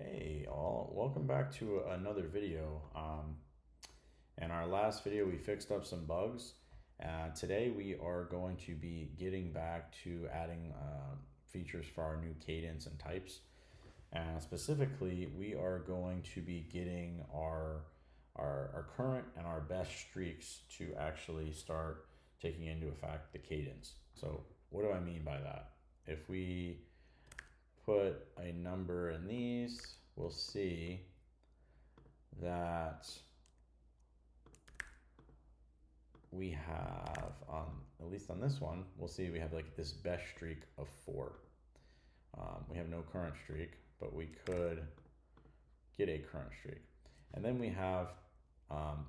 Hey all, welcome back to another video. In our last video we fixed up some bugs. Today we are going to be getting back to adding features for our new cadence and types. Specifically, we are going to be getting our current and our best streaks to actually start taking into effect the cadence. So what do I mean by that? If we put a number in these, we'll see that we have, at least on this one, we'll see we have like this best streak of 4. We have no current streak, but we could get a current streak. And then we have,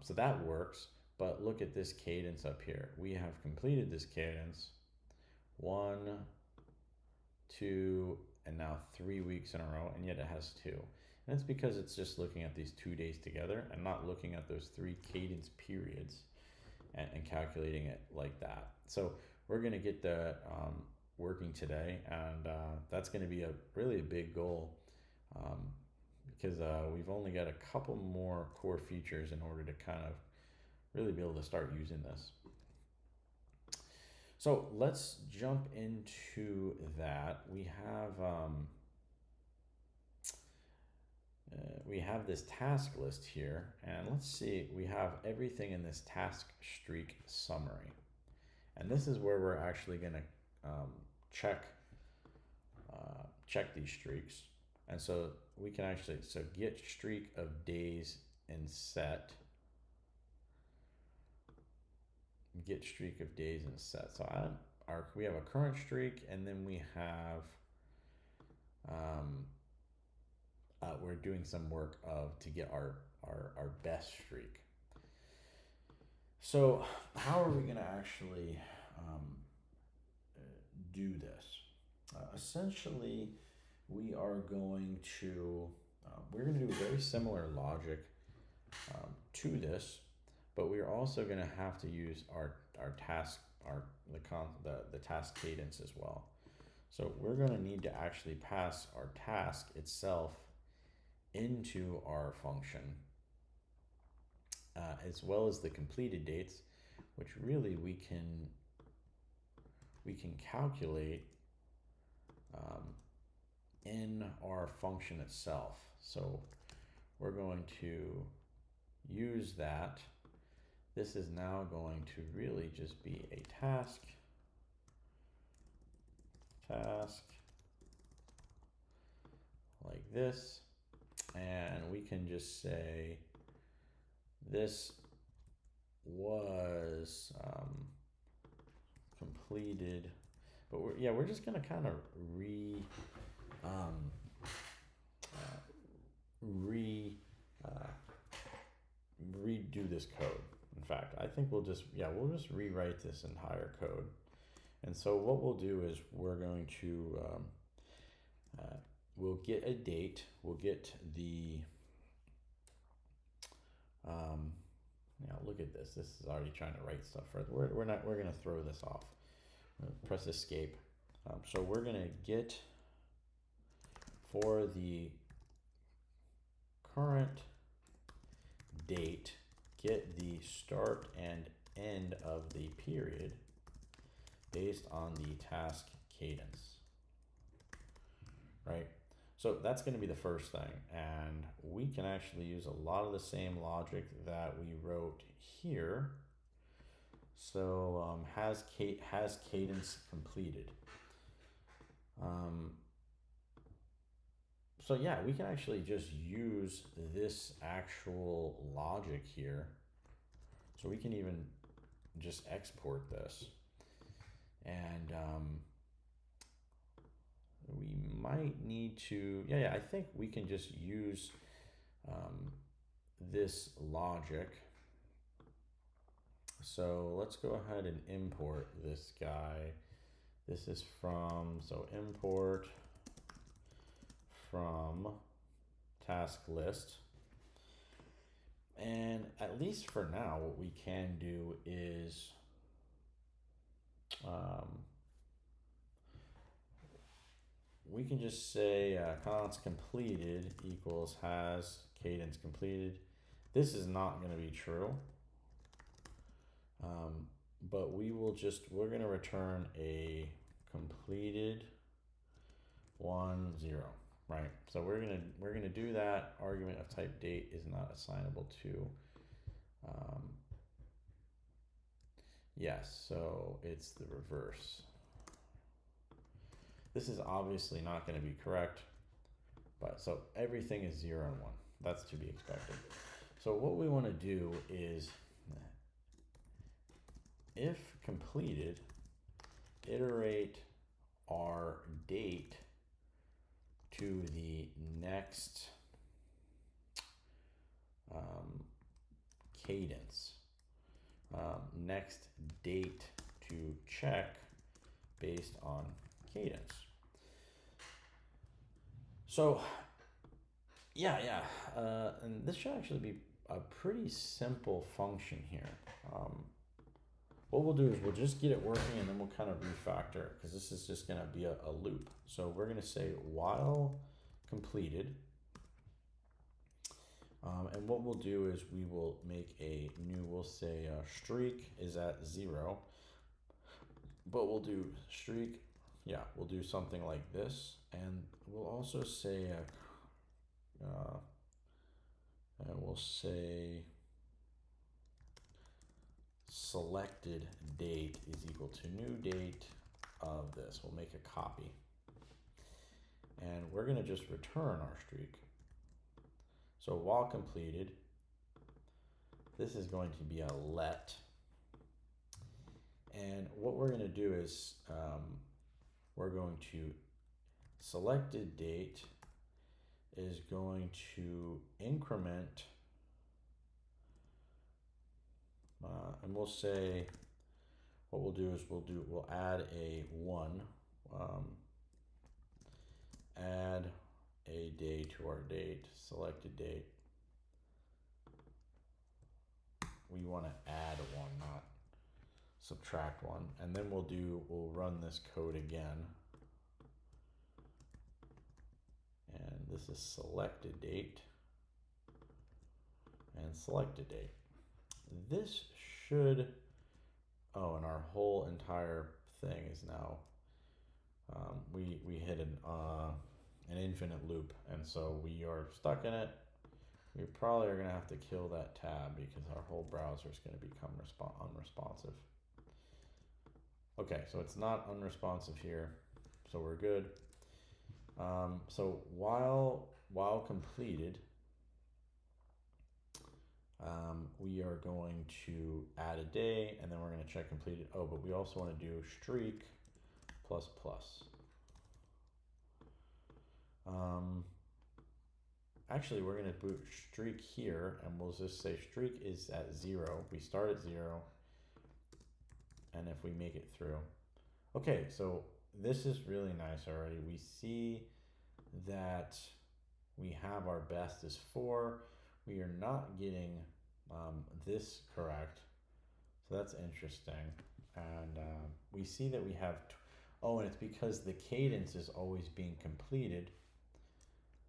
so that works, but look at this cadence up here. We have completed this cadence 1, 2, and now 3 weeks in a row, and yet it has 2. And it's because it's just looking at these 2 days together and not looking at those 3 cadence periods and calculating it like that. So we're going to get that working today, and that's going to be really a big goal because we've only got a couple more core features in order to kind of really be able to start using this. So let's jump into that. We have this task list here, and let's see, we have everything in this task streak summary. And this is where we're actually going to check these streaks. And so we can actually, get streak of days and set. Get streak of days and set. So we have a current streak, and then we have we're doing some work to get our best streak. So how are we going to actually do this? Essentially, we are going to we're going to do very similar logic to this, but we're also going to have to use our task the task cadence as well. So we're going to need to actually pass our task itself into our function, as well as the completed dates, which really we can calculate in our function itself. So we're going to use that. This is now going to really just be a task like this, and we can just say this was completed, but we're just gonna kind of redo this code. In fact, I think we'll just rewrite this entire code. And so what we'll do is we're going to we'll get a date, we'll get the look at this. This is already trying to write stuff for it. We're going to throw this off. Press escape. So we're going to get, for the current date, get the start and end of the period based on the task cadence, right? So that's going to be the first thing, and we can actually use a lot of the same logic that we wrote here. So has cadence completed. So yeah, we can actually just use this actual logic here. So we can even just export this, and we might need to, I think we can just use this logic. So let's go ahead and import this guy. This is import from task list. And at least for now, what we can do is we can just say const completed equals has cadence completed. This is not going to be true, but we're going to return a completed 1 0, right? So we're gonna do that. Argument of type date is not assignable to. Yes, so it's the reverse. This is obviously not going to be correct, but so everything is 0 and 1. That's to be expected. So what we want to do is, if completed, iterate our date to the next cadence, next date to check based on cadence. So and this should actually be a pretty simple function here. What we'll do is we'll just get it working and then we'll kind of refactor it, because this is just going to be a loop. So we're going to say while completed, and what we'll do is we will make a new, we'll say streak is at 0, but we'll do streak, we'll do something like this, and we'll also say and we'll say selected date is equal to new date of this. We'll make a copy, and we're going to just return our streak. So while completed, this is going to be a let, and what we're going to do is we're going to selected date is going to increment, and we'll say what we'll do is we'll add a 1, add a day to our date, selected date. We want to add 1, not subtract 1, and then we'll run this code again. And this is selected date and selected date. This should, and our whole entire thing is now, we hit an infinite loop, and so we are stuck in it. We probably are going to have to kill that tab because our whole browser is going to become unresponsive. Okay, so it's not unresponsive here, so we're good. So while completed, we are going to add a day, and then we're going to check completed. Oh, but we also want to do streak plus plus. Actually, we're going to put streak here, and we'll just say streak is at 0. We start at 0, and if we make it through. Okay, so this is really nice already. We see that we have our best is 4. We are not getting this correct, so that's interesting. And we see that we have, and it's because the cadence is always being completed,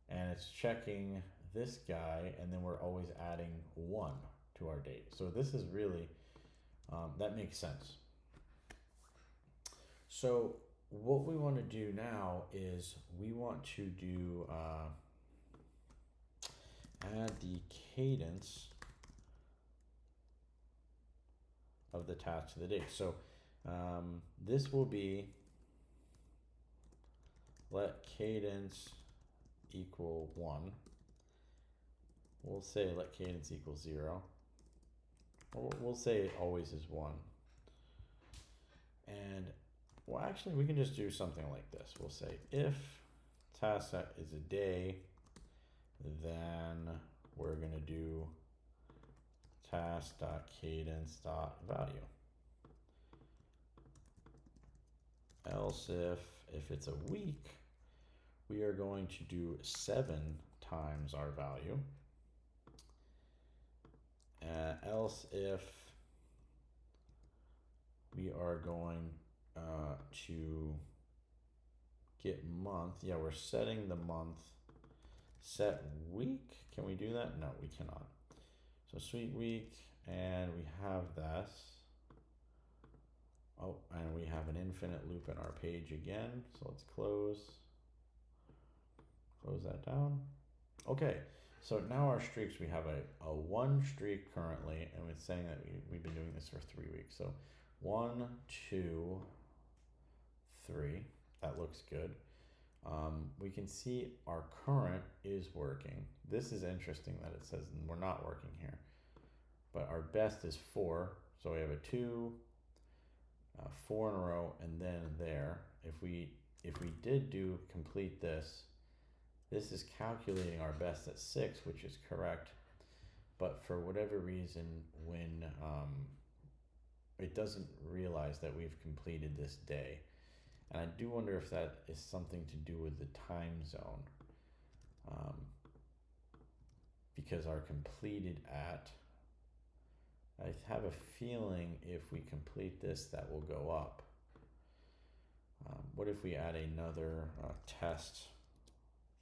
and it's checking this guy, and then we're always adding 1 to our date. So this is really, that makes sense. So what we want to do now is we want to do add the cadence of the task to the date. So this will be let cadence equal 1. We'll say let cadence equal 0. We'll say it always is 1. And well, actually, we can just do something like this. We'll say if task set is a day, then we're going to do task.cadence.value. Else if it's a week, we are going to do 7 times our value. Else if we are going to get month. Yeah, we're setting the month. Set week. Can we do that? No, we cannot. So sweet week, and we have this. Oh, and we have an infinite loop in our page again. So let's close that down. Okay, so now our streaks, we have a 1 streak currently, and it's saying that we've been doing this for 3 weeks. So 1, 2, 3, that looks good. We can see our current is working. This is interesting that it says we're not working here, but our best is 4. So we have a 2, 4 in a row, and then there. If we did complete this, this is calculating our best at 6, which is correct. But for whatever reason, when it doesn't realize that we've completed this day. And I do wonder if that is something to do with the time zone. Because our completed at, I have a feeling if we complete this, that will go up. What if we add another test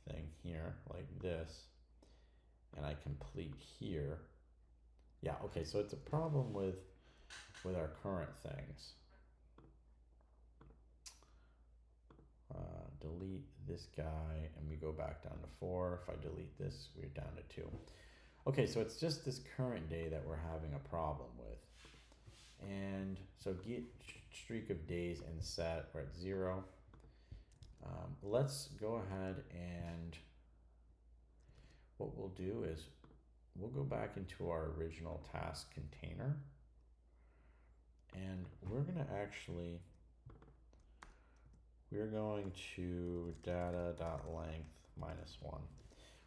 thing here, like this, and I complete here? Yeah, okay, so it's a problem with our current things. Delete this guy, and we go back down to 4. If I delete this, we're down to 2. Okay, so it's just this current day that we're having a problem with. And so get streak of days and set, we're at 0. Let's go ahead, and what we'll do is we'll go back into our original task container, and we're going to data.length -1.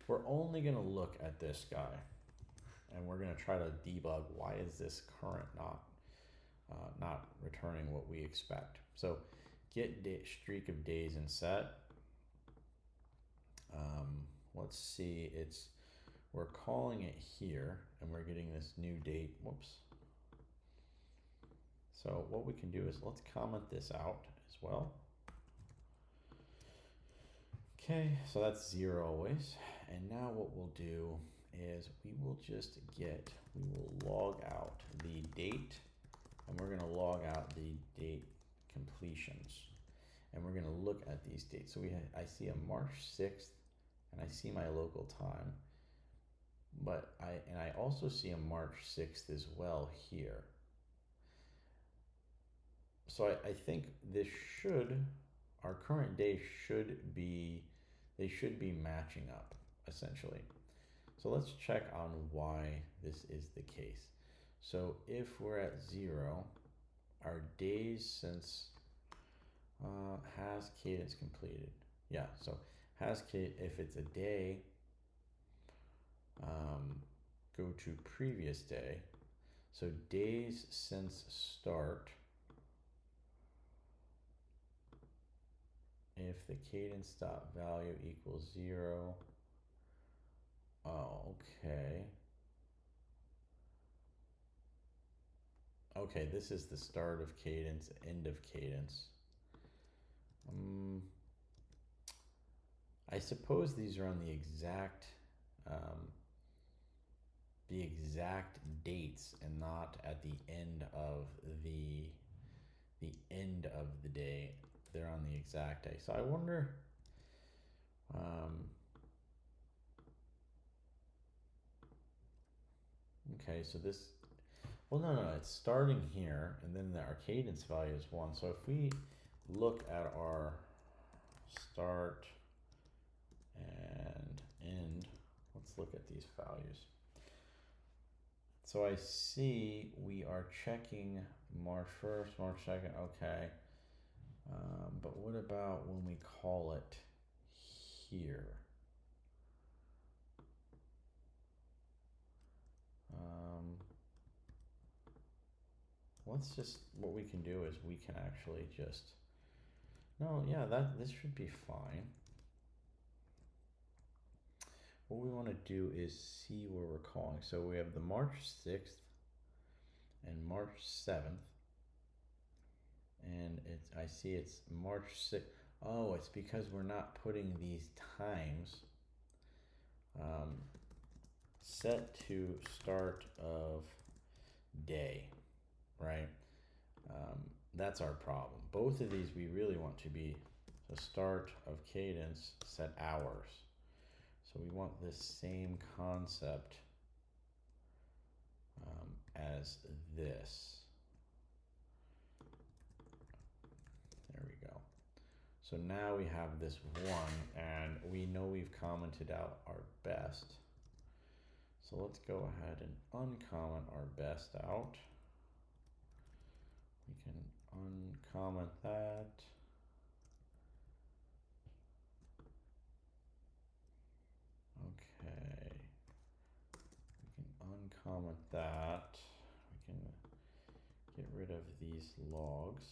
We're only going to look at this guy, and we're going to try to debug why is this current not returning what we expect. So get streak of days and set. Let's see, we're calling it here, and we're getting this new date. Whoops. So what we can do is let's comment this out as well. Okay, so that's 0 always. And now what we'll do is we will log out the date, and we're gonna log out the date completions. And we're gonna look at these dates. So I see a March 6th, and I see my local time, but I also see a March 6th as well here. So I think our current day they should be matching up, essentially. So let's check on why this is the case. So if we're at 0, our days since has Cadence completed. Yeah, so has Cadence, if it's a day, go to previous day. So days since start, if the cadence dot value equals 0, oh, okay. Okay, this is the start of cadence, end of cadence. I suppose these are on the exact dates and not at the end of the day. They're on the exact day. So I wonder, okay, so this, well, no, it's starting here, and then our cadence value is 1. So if we look at our start and end, let's look at these values. So I see we are checking March 1st, March 2nd, okay. But what about when we call it here? What we can do is we can actually just, no, yeah, this should be fine. What we want to do is see where we're calling. So we have the March 6th and March 7th. And I see it's March 6th. Oh, it's because we're not putting these times set to start of day, right? That's our problem. Both of these we really want to be the start of cadence set hours. So we want this same concept as this. There we go. So now we have this one, and we know we've commented out our best. So let's go ahead and uncomment our best out. We can uncomment that. Okay. We can uncomment that. We can get rid of these logs.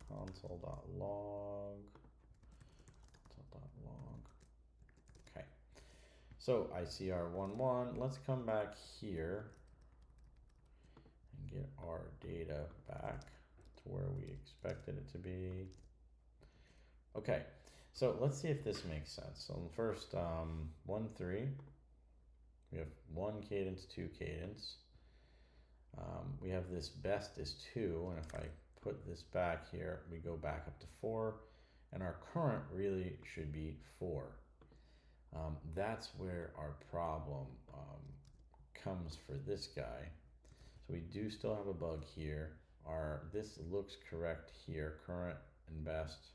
Console.log. Console.log. Okay. So I see our 1, 1. Let's come back here and get our data back to where we expected it to be. Okay, so let's see if this makes sense. So first, 1, 3. We have 1 cadence, 2 cadence. We have this best is 2, and if I put this back here, we go back up to 4, and our current really should be 4. That's where our problem comes for this guy. So we do still have a bug here. This looks correct here, current and best.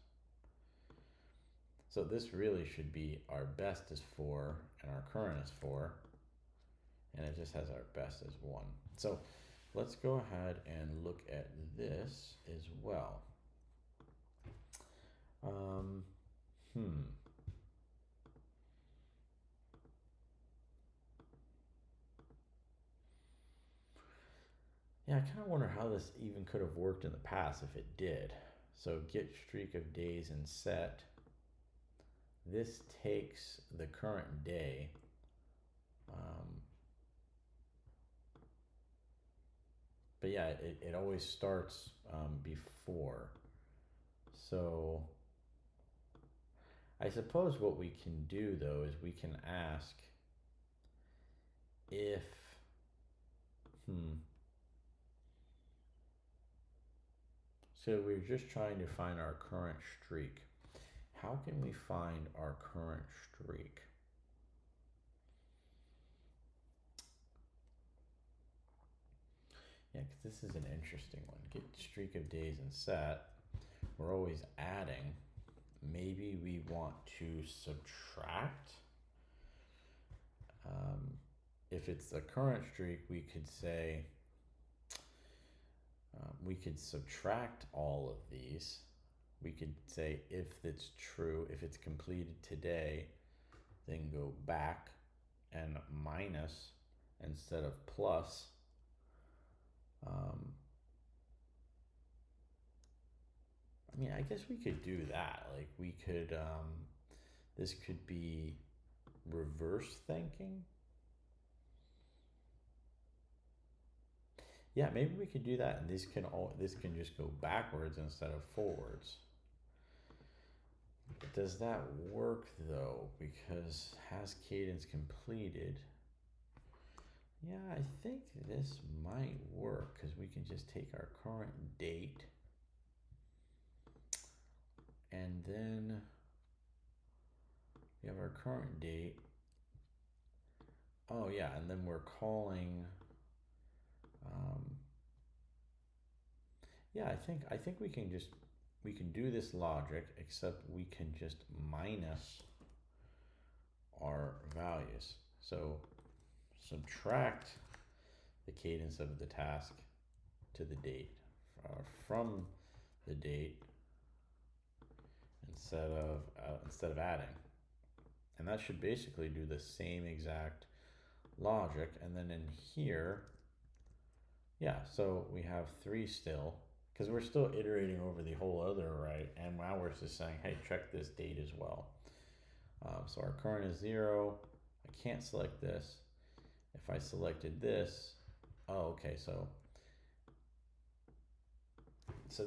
So this really should be our best is 4 and our current is 4, and it just has our best as 1. So let's go ahead and look at this as well. Yeah, I kind of wonder how this even could have worked in the past if it did. So get streak of days and set. This takes the current day. But yeah, it always starts before. So I suppose what we can do though is we can ask if, so we're just trying to find our current streak. How can we find our current streak? Yeah, because this is an interesting one. Get streak of days and set. We're always adding. Maybe we want to subtract. If it's the current streak, we could say, we could subtract all of these. We could say if it's true, if it's completed today, then go back and minus instead of plus. I mean, I guess we could do that. Like we could, this could be reverse thinking. Yeah, maybe we could do that, and this can just go backwards instead of forwards. Does that work though? Because has cadence completed? Yeah, I think this might work because we can just take our current date and then we have our current date. Oh yeah, and then we're calling. Yeah, I think we can do this logic, except we can just minus our values. So subtract the cadence of the task to the date from the date instead of adding, and that should basically do the same exact logic. And then in here, yeah, so we have 3 still, because we're still iterating over the whole other array, and now we're just saying, hey, check this date as well. So our current is 0. I can't select this. If I selected this, oh, okay, so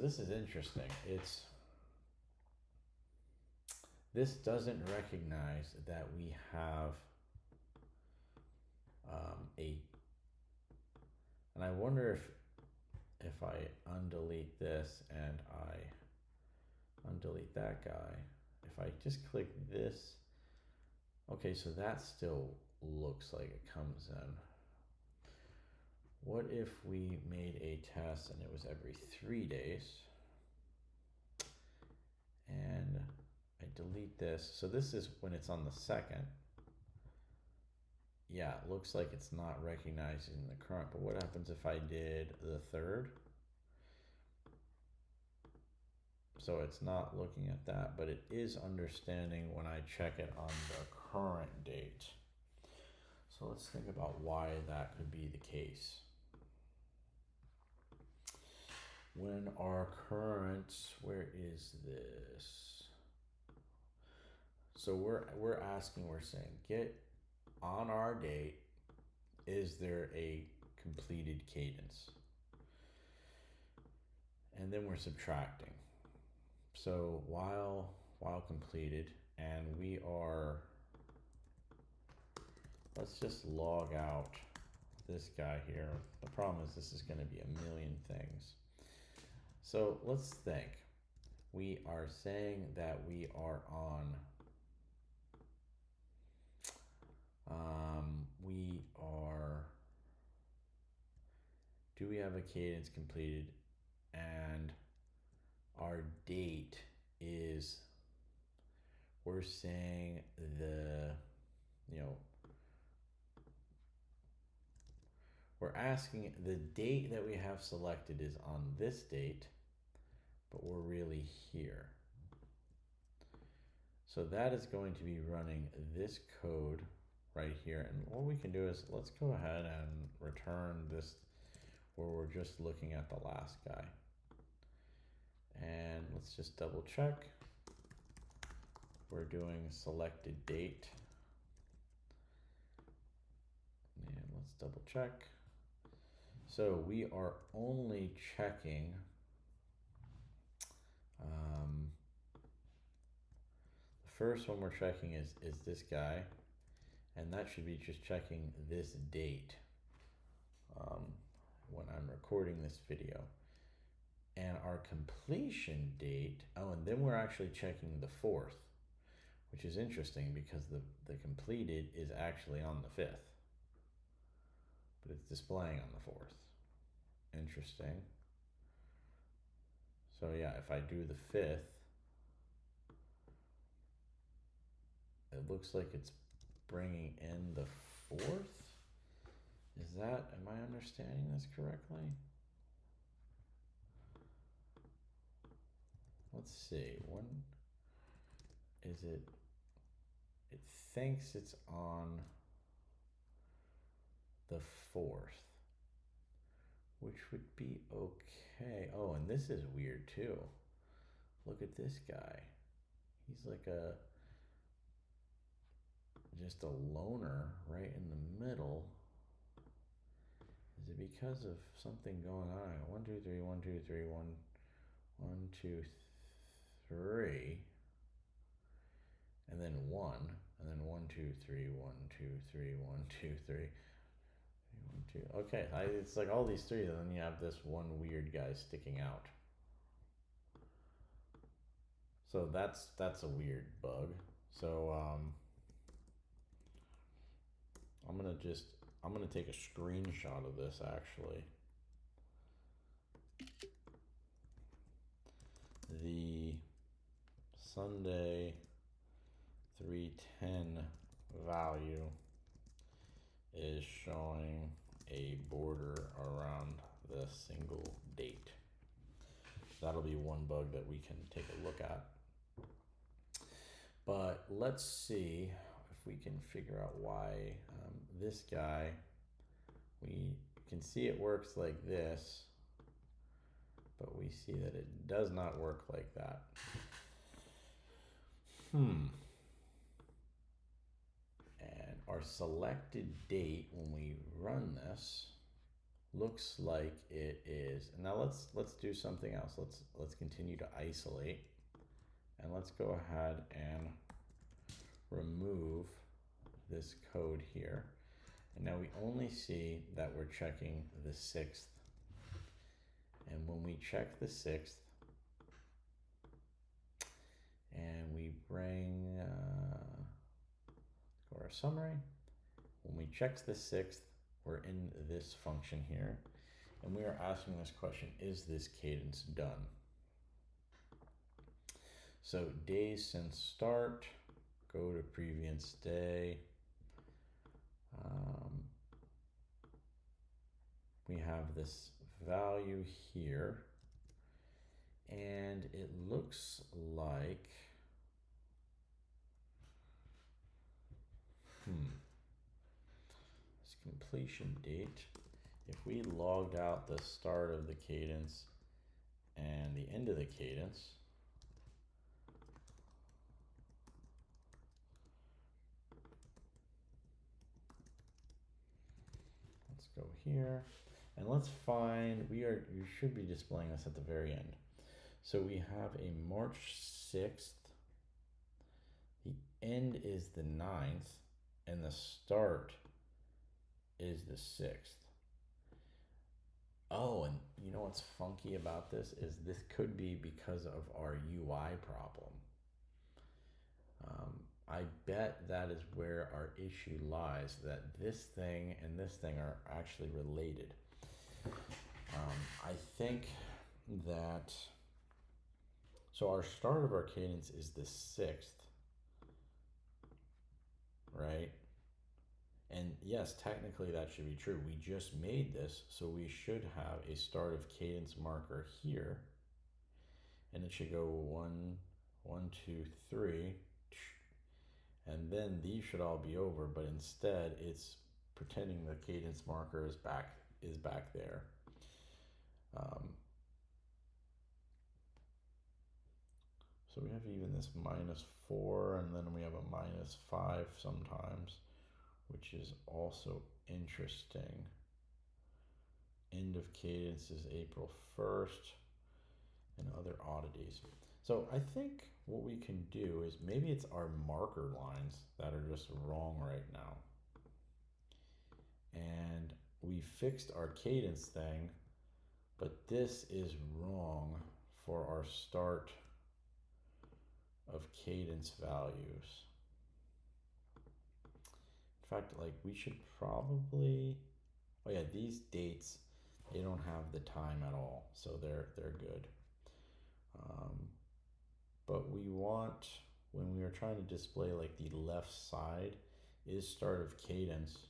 this is interesting. this doesn't recognize that we have and I wonder if I undelete this and I undelete that guy, if I just click this, okay, so that still looks like it comes in. What if we made a test and it was every 3 days? And I delete this. So this is when it's on the 2nd. Yeah, it looks like it's not recognizing the current, but what happens if I did the 3rd? So it's not looking at that, but it is understanding when I check it on the current date. So let's think about why that could be the case. When our current, where is this? So we're asking, we're saying, get on our date, is there a completed cadence? And then we're subtracting. So while completed, and we are, let's just log out this guy here. The problem is this is going to be a million things. So let's think. We are saying that we are on, do we have a cadence completed? And our date is, we're saying we're asking the date that we have selected is on this date, but we're really here. So that is going to be running this code right here. And what we can do is, let's go ahead and return this where we're just looking at the last guy. And let's just double check. We're doing selected date. And let's double check. So we are only checking the first one we're checking is this guy, and that should be just checking this date when I'm recording this video. And our completion date, oh, and then we're actually checking the 4th, which is interesting because the completed is actually on the 5th, but it's displaying on the 4th. Interesting. So yeah, if I do the 5th, it looks like it's bringing in the 4th. Is that, am I understanding this correctly? Let's see, when is it? It thinks it's on the 4th, which would be okay. Oh, and this is weird too. Look at this guy. He's like just a loner right in the middle. Is it because of something going on? 1, 2, 3, 1, 2, 3, 1, 1, 2, 3, and then 1, and then 1, 2, 3, 1, 2, 3, 1, 2, 3, 1, 2. Okay, it's like all these threes, and then you have this one weird guy sticking out. So that's a weird bug. So I'm gonna take a screenshot of this actually. The Sunday 310 value is showing a border around the single date. That'll be one bug that we can take a look at. But let's see if we can figure out why this guy, we can see it works like this, but we see that it does not work like that. And our selected date when we run this looks like it is. Now let's do something else. Let's continue to isolate, and let's go ahead and remove this code here. And now we only see that we're checking the 6th. And when we check the 6th, and we bring go our summary, when we check the 6th, we're in this function here, and we are asking this question: is this cadence done? So days since start, go to previous day. We have this value here, and it looks like this completion date, if we logged out the start of the cadence and the end of the cadence, let's go here and let's find, you should be displaying this at the very end. So we have a March 6th, the end is the 9th, and the start is the 6th. Oh, and you know what's funky about this is this could be because of our UI problem. I bet that is where our issue lies, that this thing and this thing are actually related. I think that, so our start of our cadence is the 6th, right? And yes, technically that should be true. We just made this, so we should have a start of cadence marker here, and it should go 1, 1, 2, 3, and then these should all be over, but instead it's pretending the cadence marker is back there. So we have even this -4, and then we have a -5 sometimes, which is also interesting. End of cadence is April 1st, and other oddities. So I think what we can do is maybe it's our marker lines that are just wrong right now. And we fixed our cadence thing, but this is wrong for our start of cadence values. In fact, like we should probably, oh yeah, these dates, they don't have the time at all, so they're good. But we want, when we are trying to display like the left side is start of cadence,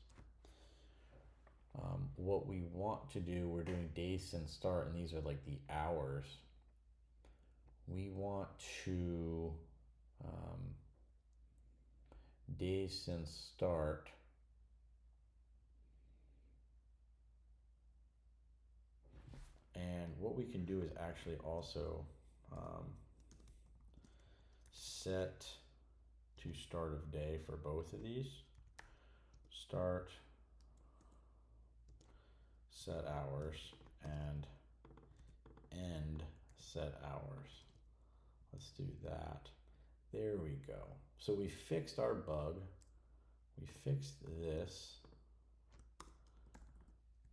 what we want to do, we're doing days since start, and these are like the hours. We want to days since start and what we can do is actually also set to start of day for both of these. Start, set hours, and end, set hours. Let's do that. There we go. So we fixed our bug. We fixed this.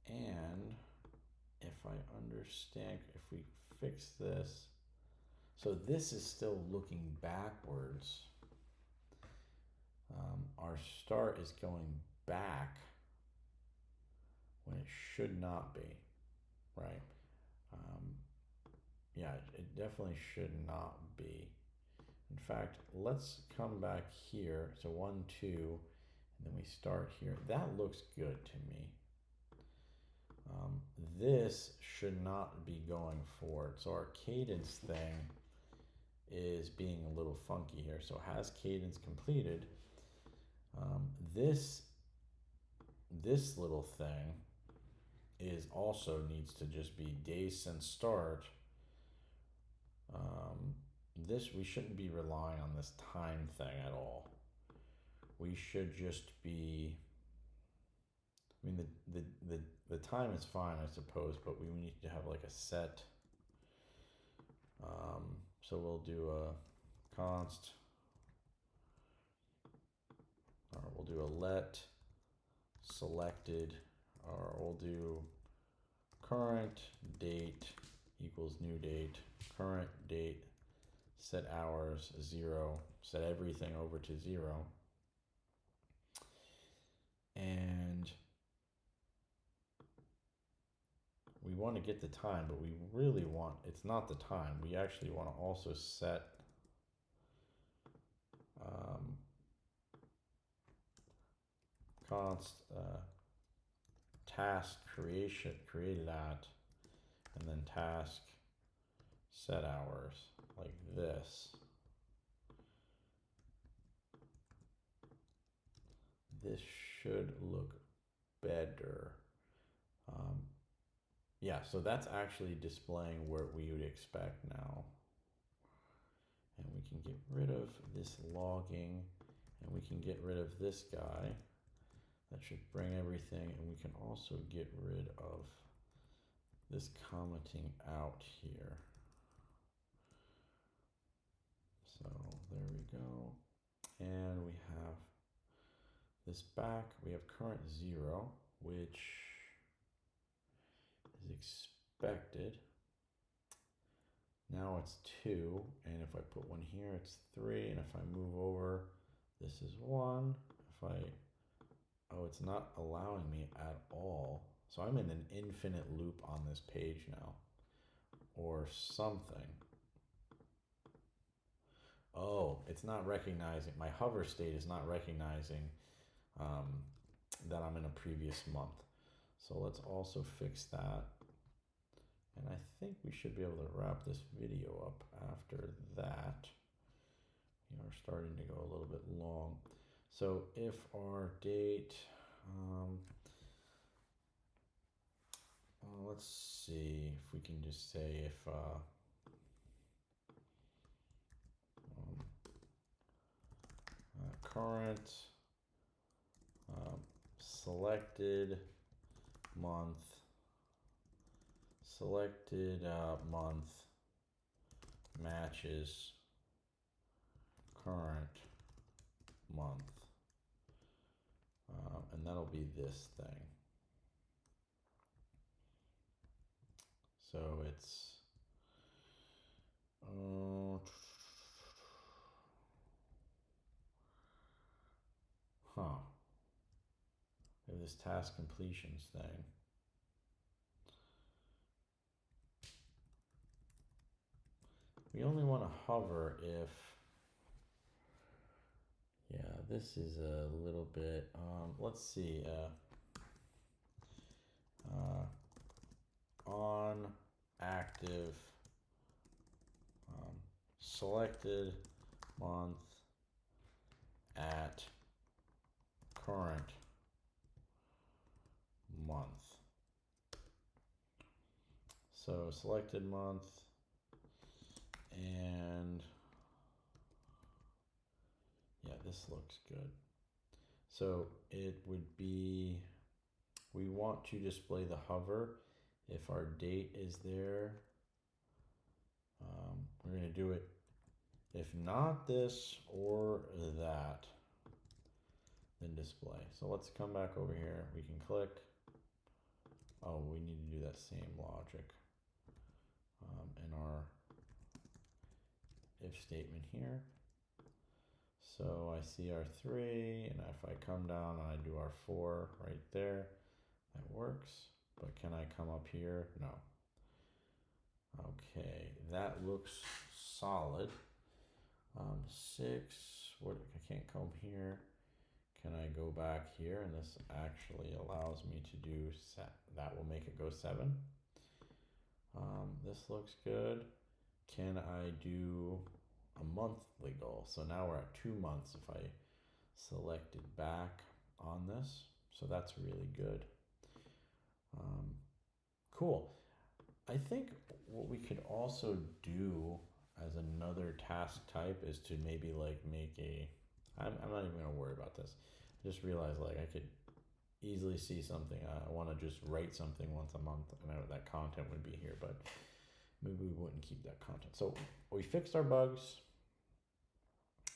And if I understand, if we fix this, so this is still looking backwards. Our start is going back when it should not be, right? Yeah, it definitely should not be. In fact, let's come back here. So 1, 2, and then we start here. That looks good to me. This should not be going forward. So our cadence thing is being a little funky here. So has cadence completed? This little thing is also needs to just be days since start. This, we shouldn't be relying on this time thing at all. We should just be, I mean, the time is fine, I suppose, but we need to have like a set. So we'll do a const or we'll do a let selected, or we'll do current date equals new date, current date, set hours 0, set everything over to 0. And we want to get the time, but we really want, it's not the time. We actually want to also set task created at, and then task set hours like this. This should look better. Yeah, so that's actually displaying where we would expect now. And we can get rid of this logging, and we can get rid of this guy. That should bring everything, and we can also get rid of this commenting out here. So there we go. And we have this back. We have current 0, which is expected. Now it's 2, and if I put 1 here, it's 3, and if I move over, this is 1. If I, oh, it's not allowing me at all. So I'm in an infinite loop on this page now, or something. Oh, it's not recognizing, my hover state is not recognizing that I'm in a previous month. So let's also fix that. And I think we should be able to wrap this video up after that. We are starting to go a little bit long. So if our date, let's see if we can just say if current selected month matches current month, and that'll be this thing. So it's we have this task completions thing. We only want to hover if, yeah, this is a little bit, let's see, on active selected month at current month. So selected month, and yeah, this looks good. So it would be, we want to display the hover if our date is there. We're going to do it if not this or that, then display. So let's come back over here. We can click. Oh, we need to do that same logic in our if statement here. So I see our 3, and if I come down and I do our 4 right there, that works. But can I come up here? No. Okay, that looks solid. 6, what, I can't come here. Can I go back here? And this actually allows me to do that will make it go 7. This looks good. Can I do a monthly goal? So now we're at 2 months if I selected back on this. So that's really good. Cool. I think what we could also do as another task type is to maybe like make a, I'm not even gonna worry about this. I just realized like I could easily see something. I want to just write something once a month, and that content would be here, but maybe we wouldn't keep that content. So we fixed our bugs.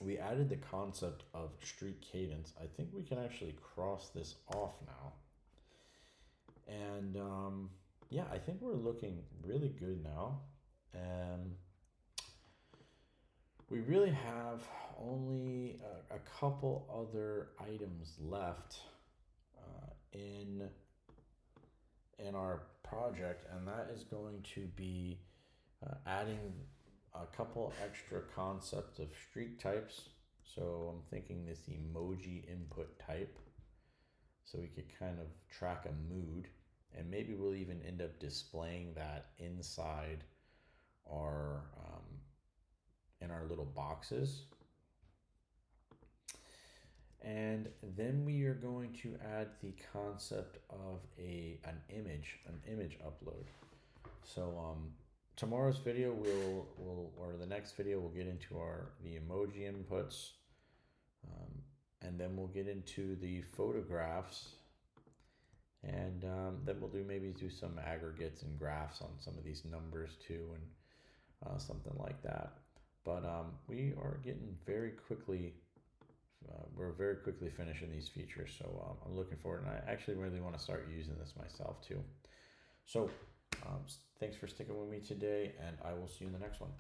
we added the concept of streak cadence. I think we can actually cross this off now. And yeah, I think we're looking really good now. And we really have only a couple other items left in our project, and that is going to be adding a couple extra concepts of streak types. So I'm thinking this emoji input type, so we could kind of track a mood, and maybe we'll even end up displaying that inside our in our little boxes. And then we are going to add the concept of an image upload. So tomorrow's video or the next video we'll get into the emoji inputs, and then we'll get into the photographs, and then we'll maybe do some aggregates and graphs on some of these numbers too, and something like that. But we are getting very quickly. We're very quickly finishing these features, so I'm looking forward, and I actually really want to start using this myself too. So thanks for sticking with me today, and I will see you in the next one.